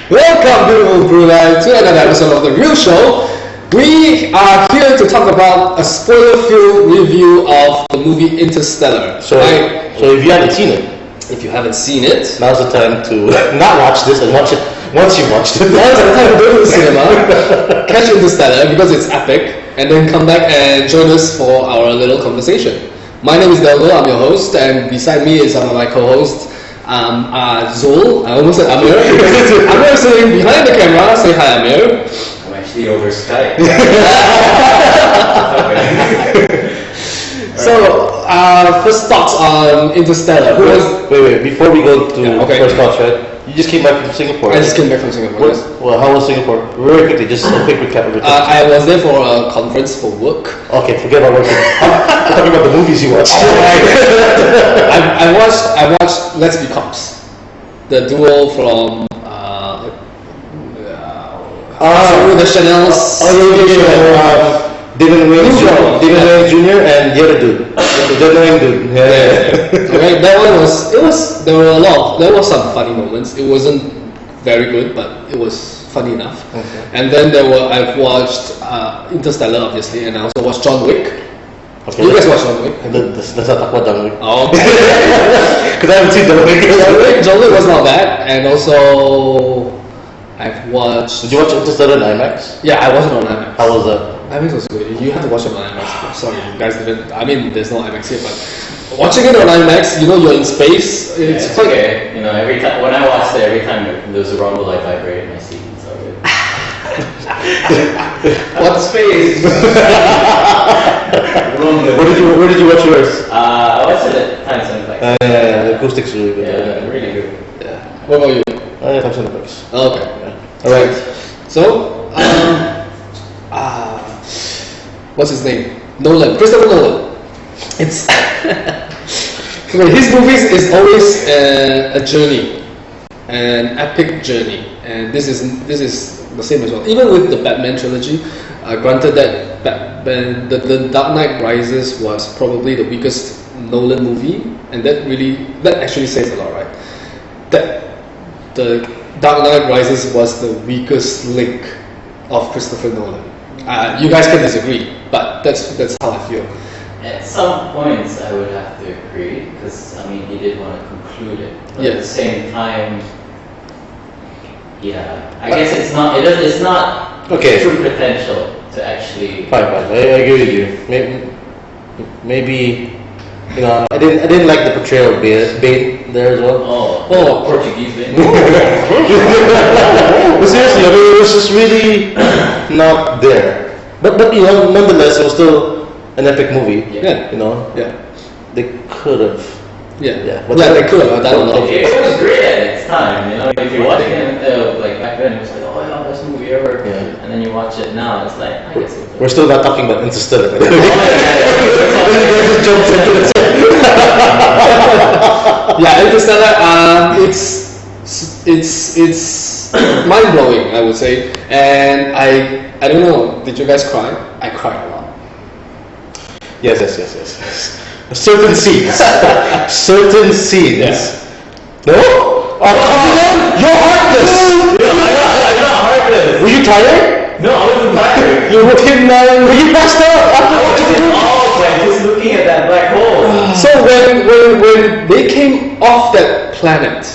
Welcome, beautiful Brunei, to another episode of The Real Show. We are here to talk about a spoiler-filled review of the movie Interstellar. So if you haven't seen it, now's the time to not watch this and watch it once you've watched it. Now's the time to go to the cinema, catch Interstellar because it's epic, and then come back and join us for our little conversation. My name is Delgo, I'm your host, and beside me is my co-host, Zul. I almost said Amir. Amir is sitting behind the camera. Say hi, Amir. I'm actually over Skype. So, first thoughts on Interstellar. Wait. Before we go to first thoughts, right? You just came back from Singapore. I just came back from Singapore. Yes. Well, how was Singapore? Very quickly, just a quick recap of it. I was there for a conference for work. Okay, forget about work. We're talking about the movies you watched. I watched Let's Be Cops, the duo from the Chanel's. David Wayne Jr. and the other dude. The annoying dude. Yeah. Okay, that one there were some funny moments. It wasn't very good, but it was funny enough. Okay. And then I've watched Interstellar, obviously, and I also watched John Wick. Okay. You guys watched John Wick? Let's not talk about John Wick. Oh, okay. Because I haven't seen John Wick. John Wick was not bad, and also I've watched. Did you watch Interstellar in IMAX? Yeah, I watched it on IMAX. How was that? IMAX was good. You have to watch it on IMAX. I'm sorry, you guys didn't. I mean, there's no IMAX here, but watching it on IMAX, you're in space. It's quite okay. Every time when I watched it, every time there was a rumble, I vibrated my seat. It's all good. What space? Where did you watch yours? I watched it at Times Cineplex. The acoustics really good. Yeah, really good. Yeah. What about you? Times Cineplex. Oh, okay. Yeah. All right. So, what's his name? Nolan. Christopher Nolan. It's his movies is always a journey, an epic journey, and this is the same as well. Even with the Batman trilogy, granted that the Dark Knight Rises was probably the weakest Nolan movie, and that actually says a lot, right? That the Dark Knight Rises was the weakest link of Christopher Nolan. You guys can disagree, but that's how I feel. At some points, I would have to agree because he did want to conclude it. But at the same time, I guess it's not. It's not true potential to actually. Fine. I agree with you. Maybe I didn't like the portrayal of Bane there as well. Oh, Portuguese Bane. But seriously, it was just really not there. But nonetheless, it was still an epic movie. Yeah. They could have. Yeah. They could have done a lot. It was great at its time. If you watch it like back then, it was like, oh yeah, best movie ever. Yeah. And then you watch it now, it's like, I guess it's okay. We're still not talking about Interstellar. Yeah, Interstellar. It's mind blowing, I would say, and I don't know. Did you guys cry? I cried a lot. Yes. Certain scenes. Yes. No? You're heartless! I'm not heartless! Were you tired? No, I wasn't tired. You were were you passed out? I was like just looking at that black hole. So when they came off that planet,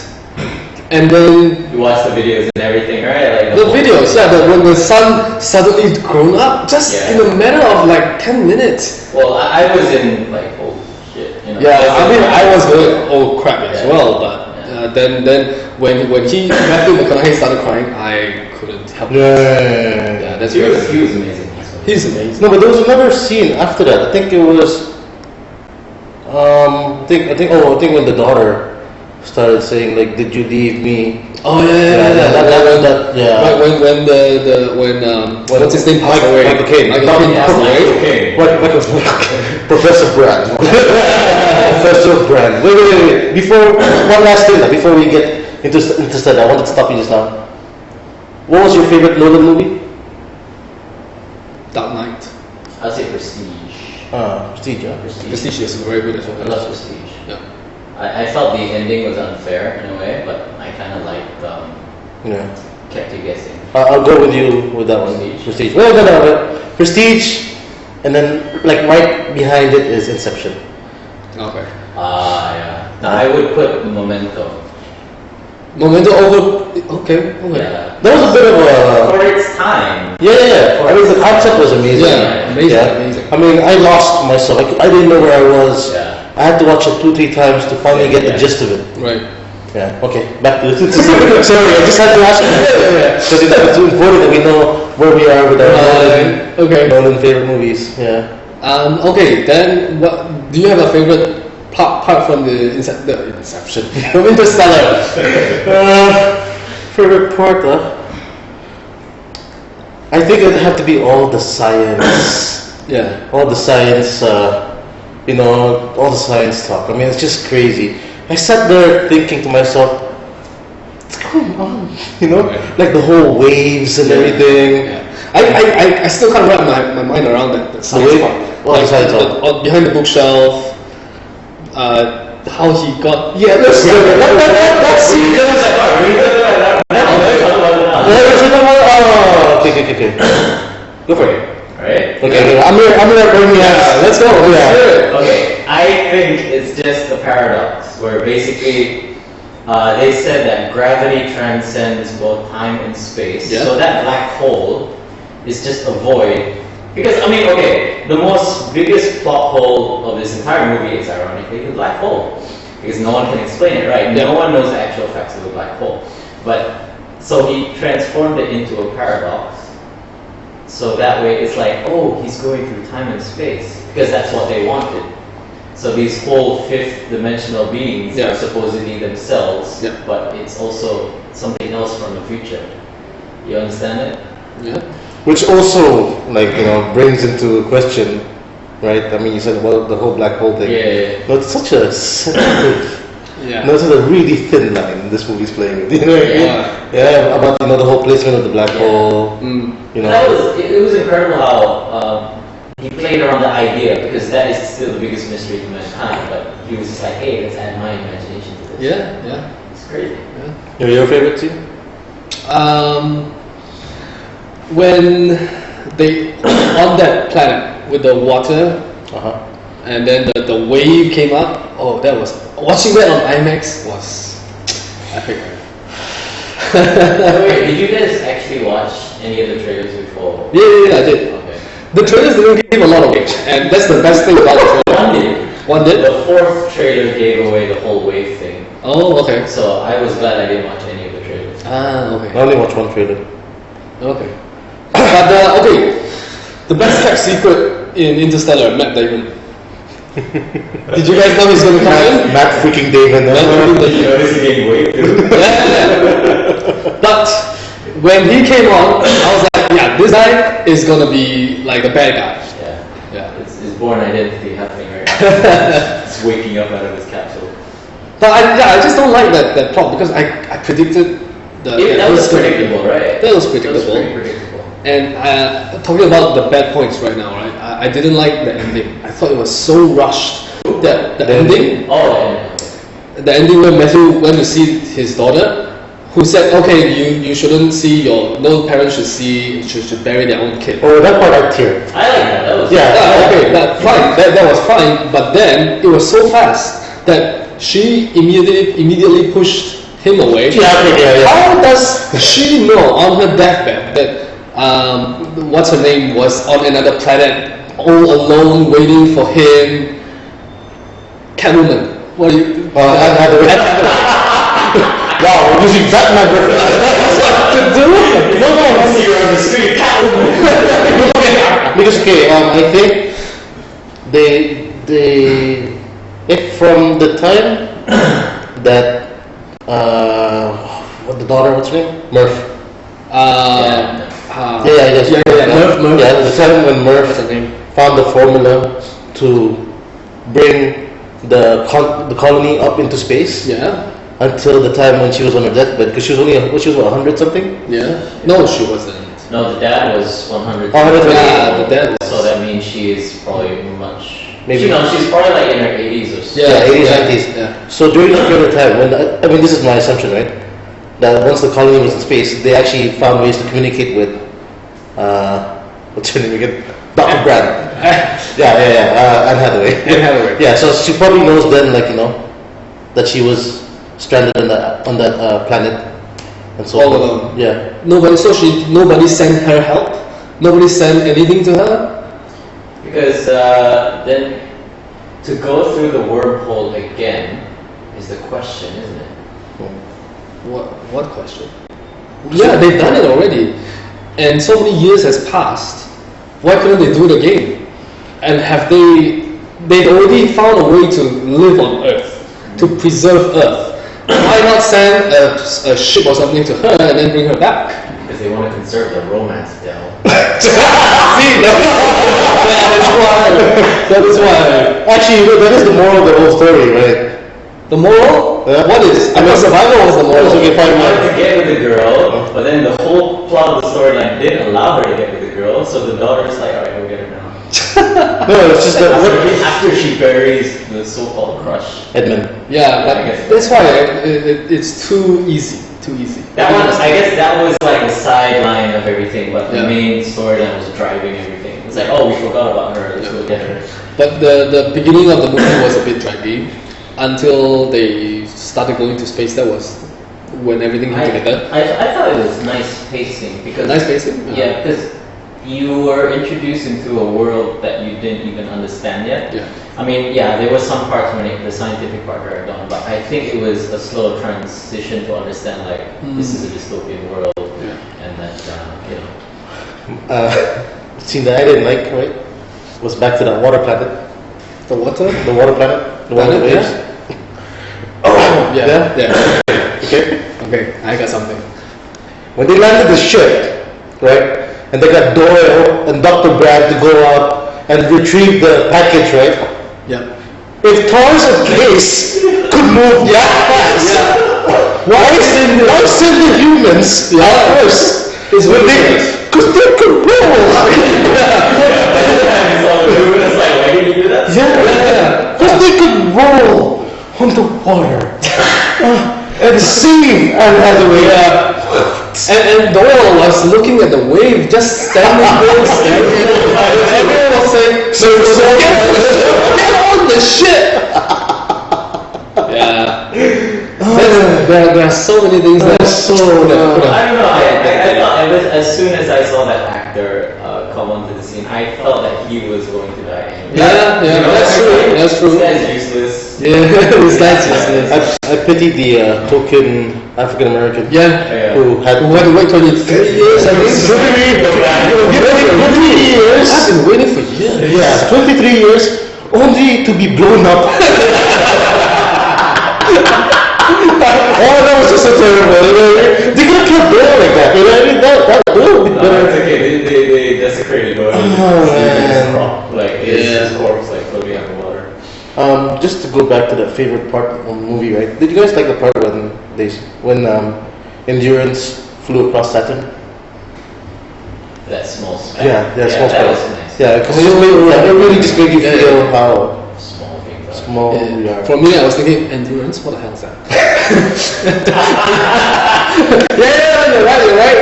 and then you watch the videos and everything, right? Like the videos, when the sun suddenly grown up, just in a matter of like 10 minutes. Well, I was in like, oh shit, Yeah, I was going, oh crap as well, but then when Matthew McConaughey started crying, I couldn't help it. Yeah, that's he was amazing. He's amazing. No, but there was another scene after that. I think it was. I think when the daughter started saying like, "Did you leave me?" Oh yeah. When what's his name passed away? Michael Caine. Professor Brand. Professor Brand. Wait. Before one last thing, before we get into Interstellar, I wanted to stop you just now. What was your favorite Nolan movie? Dark Knight. I'd say Prestige. Prestige, yeah. Prestige is very good as well. I love Prestige. Yeah. I felt the ending was unfair in a way, but I kind of liked Yeah. kept you guessing. I'll go with you with that one. Prestige. Well, no. Prestige, and then like right behind it is Inception. Okay. Yeah. No, I would put Memento. Memento over. Okay. Yeah. That was a bit of a. For its time. Yeah. I mean, the concept was amazing. Yeah, amazing. I mean, I lost myself. I didn't know where I was. Yeah. I had to watch it 2-3 times to finally get the gist of it. Right. Yeah. Okay. Back to sorry, I just had to ask because it's too important that we know where we are with our Nolan favorite movies. Yeah. Okay. Then, what do you have a favorite part from the Inception from Interstellar? Favorite part, I think it'd have to be all the science. Yeah. All the science, all the science talk. I mean, it's just crazy. I sat there thinking to myself, what's going on? Like the whole waves and everything. Yeah. I still can't wrap my mind around that science part. What science part? Behind the bookshelf, how he got. Yeah, that's okay. Go for it. Alright? Okay, I'm gonna bring you out. Let's go. Yeah. Okay, I think it's just a paradox where basically they said that gravity transcends both time and space. Yeah. So that black hole is just a void. Because, the biggest plot hole of this entire movie is ironically the black hole. Because no one can explain it, right? No one knows the actual facts of the black hole. But, so he transformed it into a paradox. So that way it's like, oh, he's going through time and space. Because that's what they wanted. So these whole fifth dimensional beings are supposedly themselves, but it's also something else from the future. You understand it? Yeah. Which also, brings into question, right? I mean, you said about the whole black hole thing. Yeah. But it's such a sensitive, Yeah. it's a really thin line this movie's playing with. You know what I mean? Yeah. About the whole placement of the black hole. It was incredible how he played around the idea, because that is still the biggest mystery to mankind. But he was just like, hey, let's add my imagination to this. Yeah. It's crazy. Yeah. Your favorite scene? When they on that planet with the water, and then the wave came up. Oh, that was watching that on IMAX was epic. Wait, did you guys actually watch any of the trailers before? Yeah, I did. Okay. The trailers didn't give a lot away, and that's the best thing about it. One did. The fourth trailer gave away the whole wave thing. Oh, okay. So I was glad I didn't watch any of the trailers. Okay. I only watched one trailer. Okay. But the best kept secret in Interstellar, Matt Damon. Did you guys know he's gonna come in? Matt freaking Damon. Is he getting waved too? Yeah. But when he came on, I was like, yeah, this guy is gonna be like the bad guy. Yeah. It's his born identity happening right now. He's waking up out of his capsule. But I just don't like that plot because I predicted that was predictable, right? That was predictable. That was pretty predictable. And talking about the bad points right now, right? I didn't like the ending. I thought it was so rushed. The ending. The ending when Matthew went to see his daughter, who said, "Okay, you shouldn't see no parent should bury their own kid." Oh, that part I teared. I like that. That was okay. Fine. That was fine. But then it was so fast that she immediately pushed him away. Yeah. How does she know on her deathbed that what's her name was on another planet, all alone, waiting for him? Catwoman. What do you? Wow, we're using Batman to do? No, see her on the street. Because I think if from the time that the daughter, what's her name? Murph. Murph. Yeah, the time when Murph found the formula to bring the colony up into space. Yeah. Until the time when she was on her deathbed, because she was only 100 something. Yeah. No, she wasn't. No, the dad was 100. Yeah, the dad was. So that means she is probably much. Maybe. She's probably like in her 80s or so. Yeah, 80s, 90s. Yeah. So during that period of time, this is my assumption, right? that once the colony was in space, they actually found ways to communicate with what's her name again? Dr. Brand. Anne Hathaway. Anne Hathaway. Yeah, so she probably knows then, like, that she was stranded on that planet, and so All forth. alone. Yeah. Nobody sent her help. Nobody sent anything to her. Because then to go through the wormhole again is the question, isn't it? What question? Yeah, they've done it already, and so many years has passed. Why couldn't they do it again? And have they'd already found a way to live on Earth, to preserve Earth. Why not send a ship or something to her and then bring her back? Because they want to conserve the romance, Del. See, that is why. Actually, that is the moral of the whole story, right? The moral? Yeah. What is? I mean, survival was the moral. Okay, He fine. wanted to get with the girl, but then the whole plot of the storyline didn't allow her to get with the girl, so the daughter's like, alright, go get her now. No, it's just that After she buries the so-called crush. Edmund. Yeah, but I guess that's why it's too easy. Too easy. That one, I guess that was like the sideline of everything, but the Yeah. main storyline was driving everything. It's like, oh, we forgot about her, let's go get her. But the beginning of the movie was a bit draggy until they started going to space. That was when everything came together. I thought it was nice pacing because Nice pacing? Yeah, because you were introduced into a world that you didn't even understand yet. Yeah. I mean, yeah, there was some parts when the scientific part dragged on, but I think it was a slow transition to understand like this is a dystopian world, and that Scene that I didn't like, right? Was back to that water planet. The water? The water planet. The water Planet, waves. Yeah. Okay. Okay, I got something. When they landed the ship, right? And they got Doyle and Dr. Brad to go out and retrieve the package, right? Yeah. If Taurus and Case could move that fast, why send the humans out first? It's ridiculous. Because they could roll. it's like, why did you do that? Yeah. Because they could roll on the water and sing Anne Hathaway. And Doyle was looking at the wave, just standing there, staring at it. Everyone was saying, get on the ship! Yeah. There are so many things that So I don't know. I thought as soon as I saw that actor come onto the scene, I felt that he was going to die. Yeah, that's true. That's true. This guy's useless. Yeah, that's useless. I pity the token African American Yeah. who had Who had to wait 23 years, I think. 23 years. I've been waiting for years. Yeah, 23 years only to be blown up. Oh, that was just so terrible. They could have killed Doyle like that. You know what I mean? That Doyle would be No, better. it's okay. They desecrated Nolan. Oh, man. Like his corpse like floating on the water. Just to go back to the favorite part of the movie, right? Did you guys like the part when Endurance flew across Saturn? That small speck. Yeah, small that speck. was nice. Yeah, because it really just made you feel how Small things. small we are. For me, I was thinking, endurance? What the hell is that? Yeah, you're right.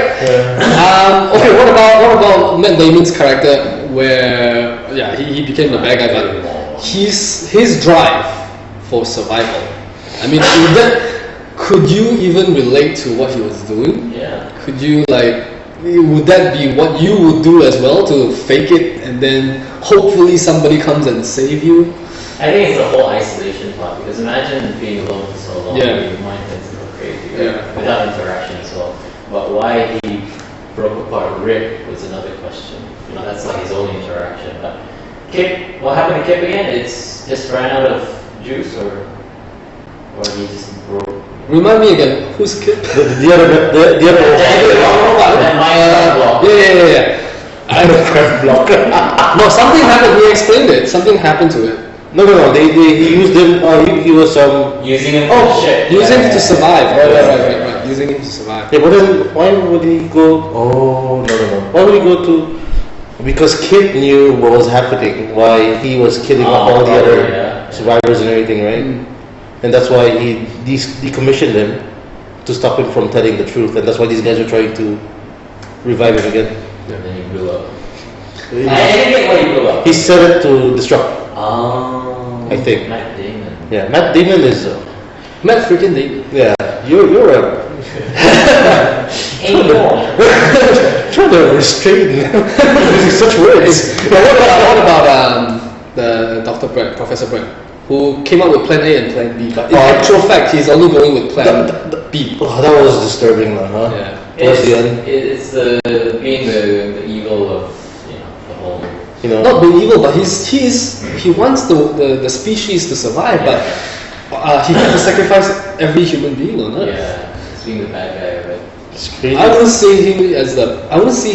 Okay, what about Matt Damon's character, where he became the bad guy, but his drive for survival. I mean, could you even relate to what he was doing? Yeah. Could you would that be what you would do as well, to fake it and then hopefully somebody comes and save you? I think it's the whole isolation part, because imagine being alone for so long, Yeah. your mind tends to go crazy, Yeah. without interaction as well. But why he broke apart Rick was another question. That's like his only interaction. But Kip, what happened to Kip again? It's just ran out of juice, or he just broke. Remind me again, who's Kip? The other That Minecraft block. Yeah. Minecraft block. No, something happened. He explained it. Something happened to it. No. He used him. He was Using him for shit. Using him to survive. Right. Using him to survive. Yeah, but then why would he go? Oh no. Why would he go to? Because Kid knew what was happening. Why he was killing off all the other survivors and everything, right? And that's why he decommissioned him to stop him from telling the truth, and that's why these guys are trying to revive him again. And then he blew up. I didn't get why he blew up. He set it to destruct. Oh. I think. Matt Damon. Yeah, Matt Damon is. Matt freaking Damon. Yeah, you're a. Trying to restrain using such words. But what about the Dr. Brett, Professor Brett, who came up with Plan A and Plan B, but in actual fact, he's only going with Plan B. Oh, that was disturbing, huh? Yeah. Towards the end. It's being the evil of the whole. Not being evil, but he wants the species to survive, but he has to sacrifice every human being on Earth. Yeah, it's being the bad guy of it. It's crazy. I wouldn't see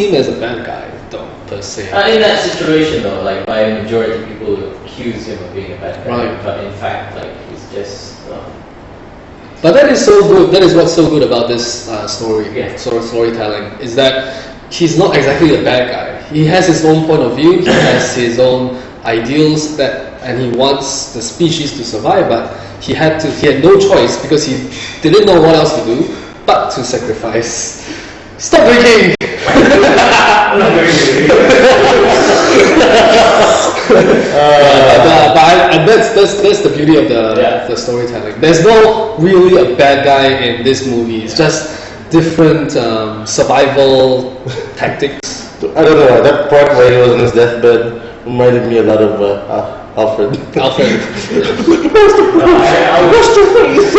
him as a bad guy though, per se. In that situation though, like by a majority of people accuse him of being a bad guy, Right. but in fact, like he's just. But that is so good. That is what's so good about this story, Yeah. storytelling, is that he's not exactly a bad guy. He has his own point of view. He has his own ideals and he wants the species to survive. But he had no choice because he didn't know what else to do but to sacrifice. Stop drinking. But that's the beauty of the storytelling. There's no really a bad guy in this movie. It's just different survival tactics. I don't know, that part where he was on his deathbed reminded me a lot of Alfred. Alfred. What's your face?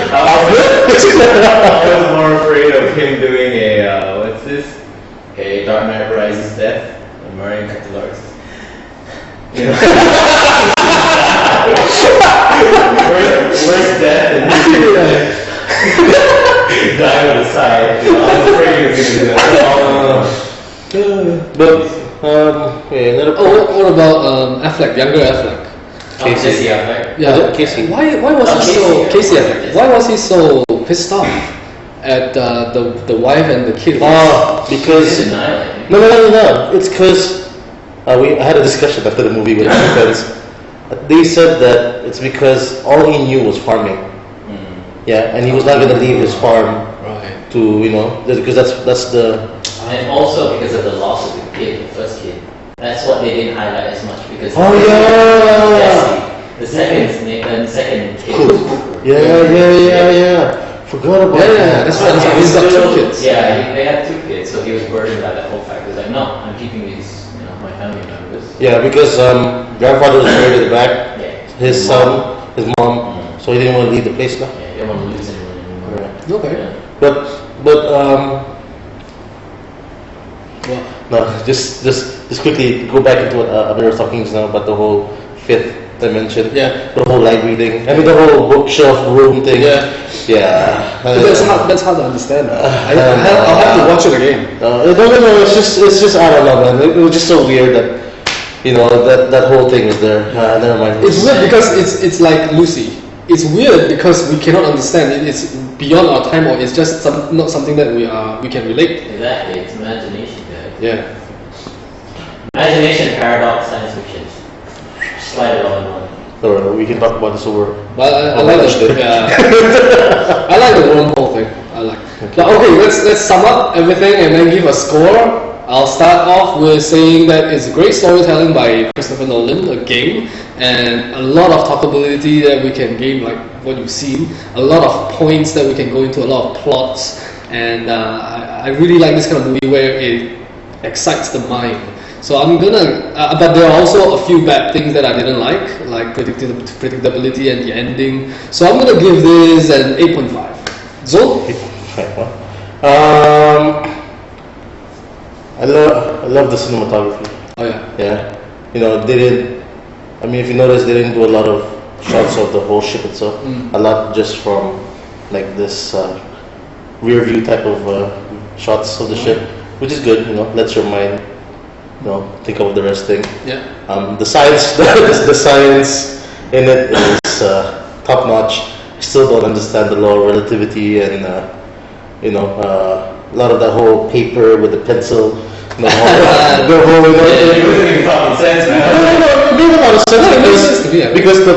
I was more afraid of him doing a Dark Knight Rises death, and Marion Cotillard. Worst death in die on the side. I was afraid he was going to do that. But, another Oh, what about Affleck, younger Affleck? Jesse Affleck. Yeah, Casey. Why was he so Casey. Casey Affleck? Why was he so pissed off at the wife and the kid? Because He's annihilating. no. It's because I had a discussion after the movie with my friends. They said that it's because all he knew was farming. Yeah, and he was not gonna leave his farm Right. to because that's the. And also because of the loss of the kid, the first kid. That's what they didn't highlight as much because Yeah. Jesse, the second kid was Cooper. Yeah. Forgot about Yeah, that. that's right. He's got two kids. Yeah, they had 2 kids, so he was burdened by that whole fact. He was like, no, I'm keeping these, my family members. Yeah, because grandfather was buried at the back. Yeah. His son, his mom, so he didn't want to leave the place now. Yeah, you don't want to lose anyone anymore. Okay. Yeah. But Well, no, just quickly go back into what Abir was talking just now about the whole 5th dimension. Yeah. The whole light reading. I mean the whole bookshelf room thing. Yeah. Yeah. that's hard to understand. I'll have to watch it again. No. It's just I don't know, man. It was just so weird that that whole thing is there. Never mind. It's weird because it's like Lucy. It's weird because we cannot understand it. It's beyond our time, or it's just not something that we can relate. Exactly, it's imagination, guys. Yeah. Imagination, paradox, science fiction. Slide it all in one. No, we can talk about this over. Well, I like the I like the wormhole thing. I like. But okay, let's sum up everything and then give a score. I'll start off with saying that it's great storytelling by Christopher Nolan, a game, and a lot of talkability that we can gain, like what you've seen. A lot of points that we can go into, a lot of plots, and I really like this kind of movie where it excites the mind. So I'm gonna, but there are also a few bad things that I didn't like predictability and the ending. So I'm gonna give this an 8.5. Zol? I love the cinematography. Oh yeah. Yeah, they didn't. I mean, if you notice, they didn't do a lot of shots of the whole ship itself. A lot just from like this rear view type of shots of the ship, which is good. Lets your mind, think of the rest thing. Yeah. The science, the science in it is top notch. I still don't understand the law of relativity and a lot of that whole paper with the pencil. The whole, It wasn't even common sense, man. it made a lot of sense because the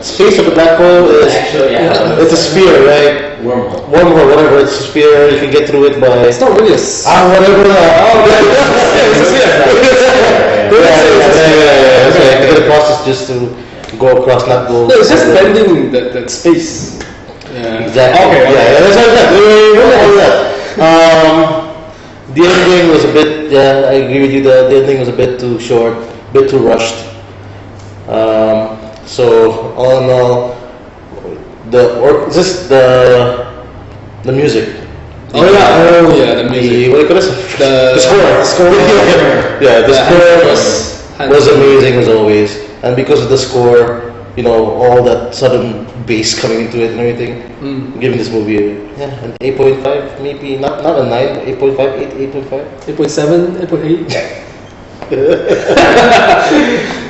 space of the black hole is Actually, yeah. it's a sphere, right? Wormhole. Wormhole, whatever. It's a sphere. You can get through it by It's not really a whatever. it's a sphere. Yeah. It's like the process just to go across, not go. No, it's just bending that space. Yeah. Exactly. Okay. That's what that. The ending was a bit. Yeah, I agree with you. The ending was a bit too short, a bit too rushed. So all in all, the music. Oh yeah, the music. What do you call this? The score. Yeah, the score was amazing as always, and because of the score, all that sudden bass coming into it and everything, giving this movie an 8.5, maybe not a 9, 8.5, 8.5, 8.7, 8.8.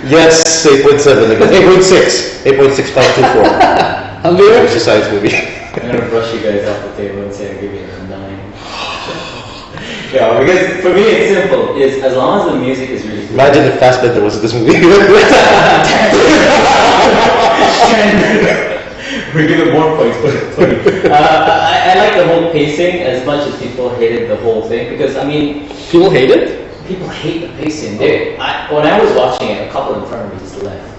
Yes, 8.7 again, 8.6, 8.6524. Amir? Exercise movie. I'm gonna brush you guys off the table and say I'll give you a 9. Yeah, because for me it's simple. It's as long as the music is really good. Imagine if Fassbender was in this movie. We give it more points, but I like the whole pacing as much as people hated the whole thing because People hate it? people hate the pacing. When I was watching it, a couple in front of me just left.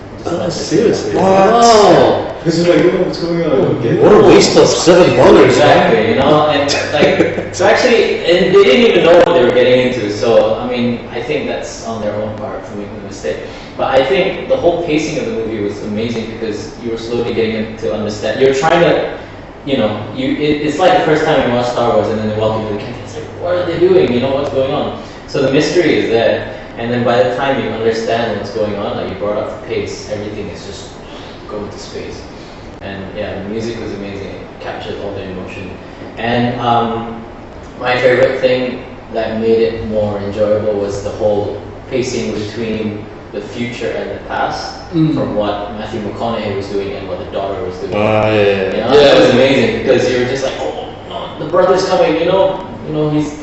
Seriously? What? Because it's like, what's going on? I don't get it. What a waste of $7. Exactly, and so actually, and they didn't even know what they were getting into. So I think that's on their own part for making a mistake. But I think the whole pacing of the movie was amazing because you were slowly getting to understand. You're trying to, it's like the first time you watch Star Wars and then they walk into the campus. It's like, what are they doing? What's going on? So the mystery is there. And then by the time you understand what's going on, like you brought up the pace, everything is just going to space. And yeah, the music was amazing. It captured all the emotion. And my favorite thing that made it more enjoyable was the whole pacing between the future and the past, from what Matthew McConaughey was doing and what the daughter was doing. That was amazing because you were just like, oh no, the brother's coming. He's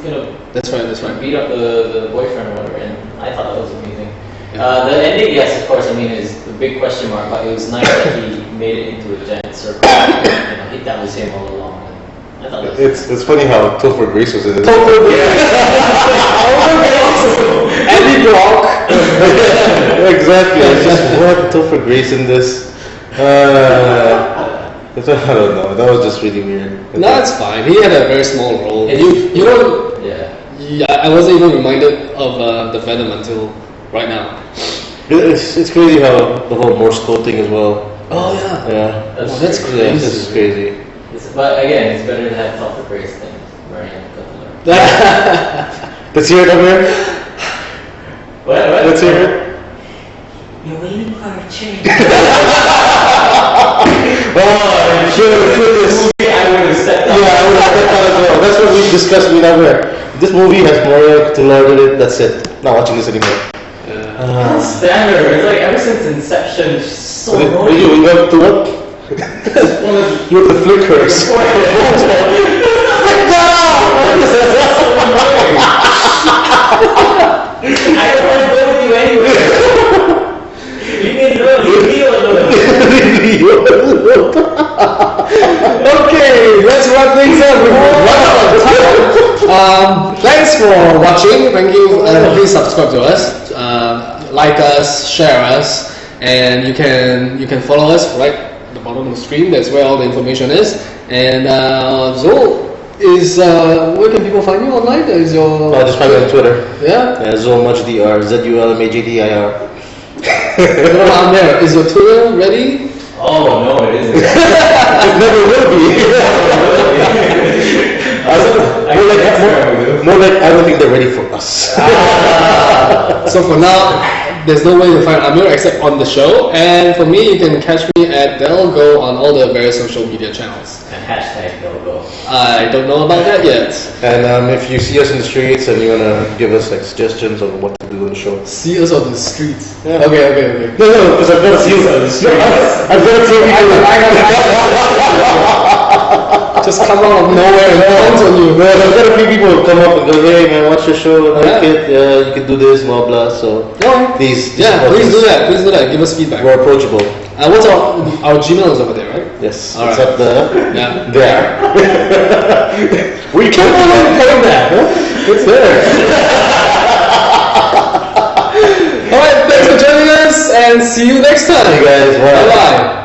gonna. That's right. Beat up the boyfriend or whatever, and I thought that was amazing. The ending, yes, of course, is the big question mark, but it was nice that he made it into a giant circle. That was him all along. And I thought that was It's funny how Topher Grace was in it. Andy Brock. Exactly. It's just what Topher Grace in this. I don't know. That was just really weird. No, it's fine. He had a very small role. You know. Yeah, I wasn't even reminded of the Venom until right now. It's crazy how the whole Morse code thing as well. Oh yeah. Yeah. That's crazy. Yeah, this is crazy. But again, it's better to have Topher Grace than Marianne Cutler. Let's hear it, Amir. What? Let's hear it. You're waiting for a change. Oh, sure. I would have stepped out. Yeah, I would have stepped out as well. That's what we discussed with Amir. This movie has more to learn in it. That's it. Not watching this anymore. That's standard. It's like ever since Inception, it's just so What annoying. you went to what? You're the flickers. I don't want to go with you anywhere. You can leave me alone. Okay, let's wrap things up. Thanks for watching. Thank you. Please subscribe to us, like us, share us, and you can follow us right at the bottom of the screen. That's where all the information is. And Zul is where can people find you online? Is your Just find me on Twitter. Yeah. Zulmajdir, ZULMAJDIR. What about there? Is your Twitter ready? Oh no, it isn't. It never will be. More like I don't think they're ready for us. So for now, there's no way to find Amir except on the show. And for me, you can catch me at Delgo on all the various social media channels. And hashtag no go. I don't know about that yet. And if you see us in the streets and you wanna give us like suggestions on what to do on the show. See us on the streets. Yeah. Okay. No, because I've got a few. I've got a few people. just come out of nowhere and pounce on you. Well, I've got a few people who come up and go, hey man, watch your show, I like Yeah. it, you can do this, blah blah. So Yeah. please Yeah, please do that. Please do that. Give us feedback. We're approachable. What's our Gmail is over there, right? Yes, All it's right. up there. Yeah. There. We kept on playing that, huh? It's there. All right. Thanks for joining us, and see you next time. Hey guys, wow. Bye bye.